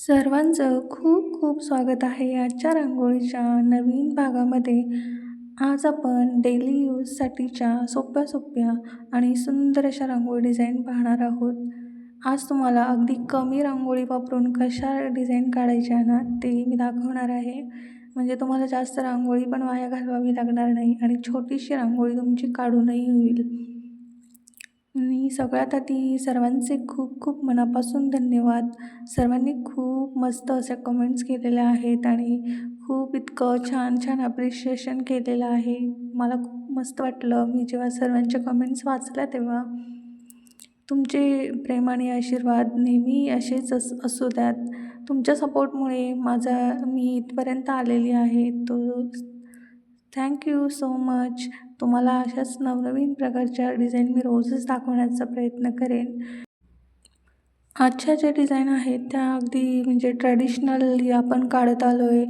सर्वांचं खूप खूप स्वागत आहे आजच्या रांगोळीच्या नवीन भागामध्ये. आज आपण डेली यूजसाठीच्या सोप्या सोप्या आणि सुंदर अशा रांगोळी डिझाईन पाहणार आहोत. आज तुम्हाला अगदी कमी रांगोळी वापरून कशा डिझाईन काढायच्या ना ते मी दाखवणार आहे. म्हणजे तुम्हाला जास्त रांगोळी पण वाया घालवावी लागणार नाही आणि छोटीशी रांगोळी तुमची काढूनही होईल. आणि सगळ्यात आधी सर्वांचे खूप खूप मनापासून धन्यवाद. सर्वांनी खूप मस्त अशा कमेंट्स केलेल्या आहेत आणि खूप इतकं छान छान ॲप्रिशिएशन केलेलं आहे. मला खूप मस्त वाटलं मी जेव्हा सर्वांच्या कमेंट्स वाचल्या तेव्हा. तुमचे प्रेम आणि आशीर्वाद नेहमी असेच असू द्यात. तुमच्या सपोर्टमुळे मी इथपर्यंत आलेली आहे. Thank you so much. तुम्हाला अशाच नवनवीन प्रकारच्या डिझाईन मी रोजच दाखवण्याचा प्रयत्न करेन. आजच्या ज्या डिझाईन आहेत त्या अगदी म्हणजे ट्रॅडिशनली आपण काढत आलो आहे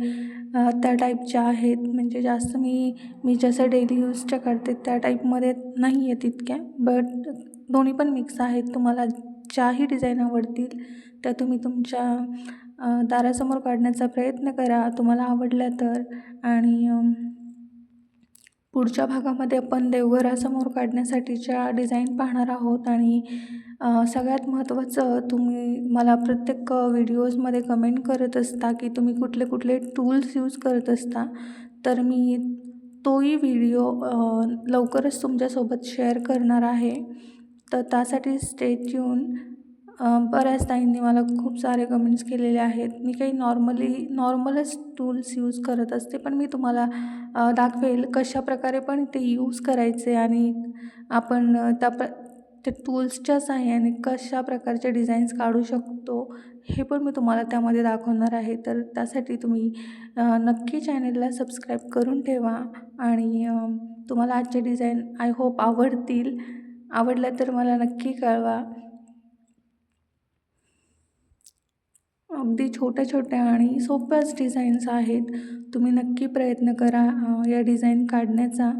त्या टाईपच्या आहेत. म्हणजे जास्त मी जसं डेली यूजच्या काढते त्या टाईपमध्ये नाही आहेत इतक्या, बट दोन्ही पण मिक्स आहेत. तुम्हाला ज्याही डिझाईन आवडतील त्या तुम्ही तुमच्या दारासमोर काढण्याचा प्रयत्न करा तुम्हाला आवडल्या तर. आणि पुढच्या भागामध्ये आपण देवघरासमोर काढण्यासाठीच्या डिझाईन पाहणार आहोत. आणि सगळ्यात महत्त्वाचं, तुम्ही मला प्रत्येक व्हिडिओजमध्ये कमेंट करत असता की तुम्ही कुठले कुठले टूल्स यूज करत असता, तर मी तोही व्हिडिओ लवकरच तुमच्यासोबत शेअर करणार आहे. तर त्यासाठी स्टे ट्यून. बऱ्याच ताईंनी मला खूप सारे कमेंट्स केलेले आहेत. मी काही नॉर्मलच टूल्स यूज करत असते, पण मी तुम्हाला दाखवेल कशाप्रकारे पण ते यूज करायचे आणि आपण त्या टूल्सच्या साहाय्याने कशा प्रकारचे डिझाईन्स काढू शकतो हे पण मी तुम्हाला त्यामध्ये दाखवणार आहे. तर त्यासाठी तुम्ही नक्की चॅनलला सबस्क्राईब करून ठेवा. आणि तुम्हाला आजचे डिझाईन आय होप आवडतील. आवडल्या तर मला नक्की कळवा. अगदी छोट्या छोट्या आणि सोप्याच डिझाईन्स आहेत. तुम्ही नक्की प्रयत्न करा या डिझाईन काढण्याचा.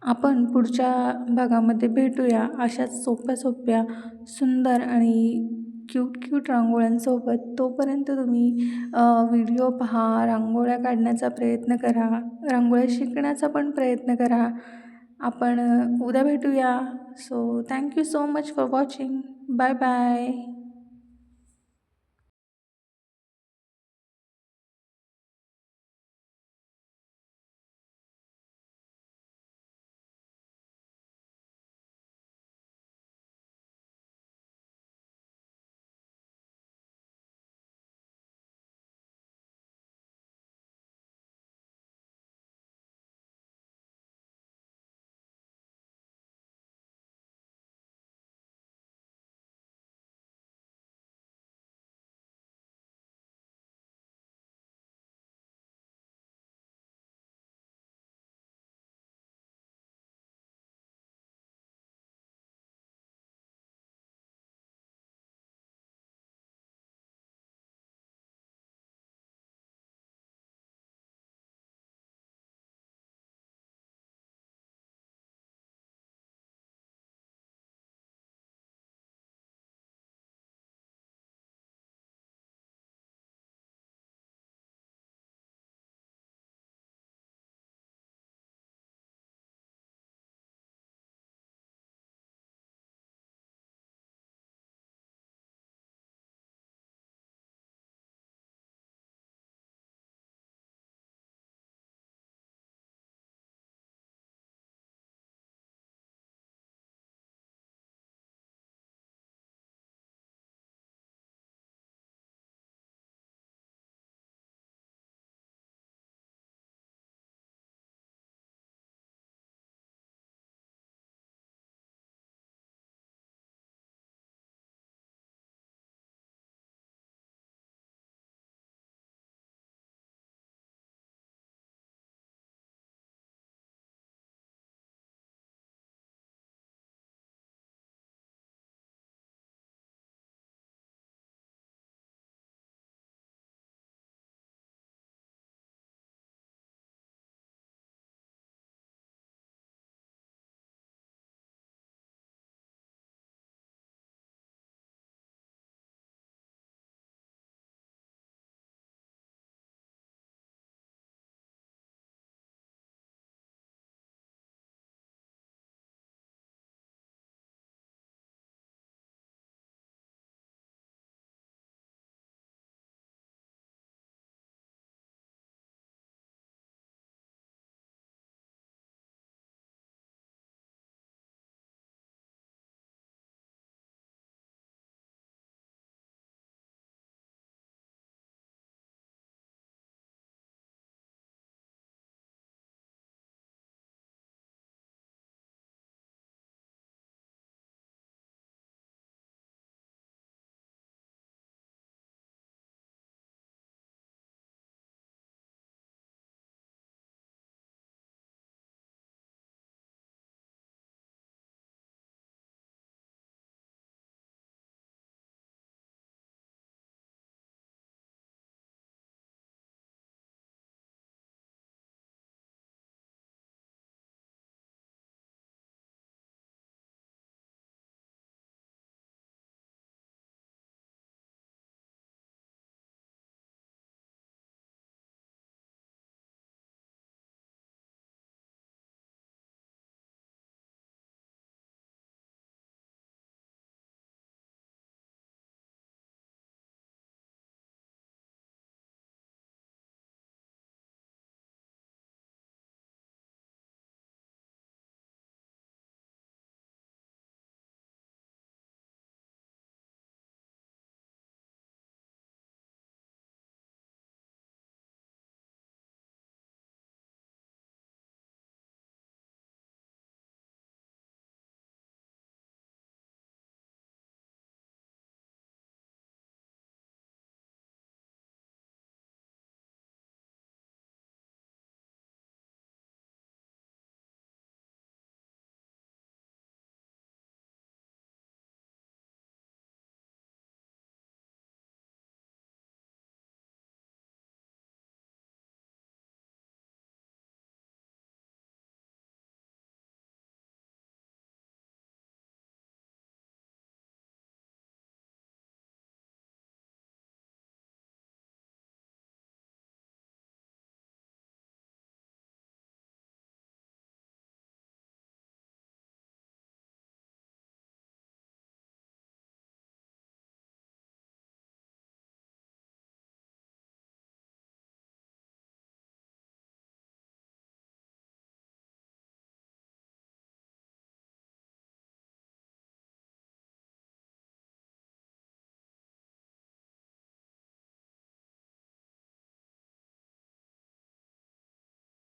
आपण पुढच्या भागामध्ये भेटूया अशाच सोप्या सोप्या सुंदर आणि क्यूट रांगोळ्यांसोबत. तोपर्यंत तुम्ही व्हिडिओ पहा, रांगोळ्या काढण्याचा प्रयत्न करा, रांगोळ्या शिकण्याचा पण प्रयत्न करा. आपण उद्या भेटूया. So thank you so much for watching. Bye bye.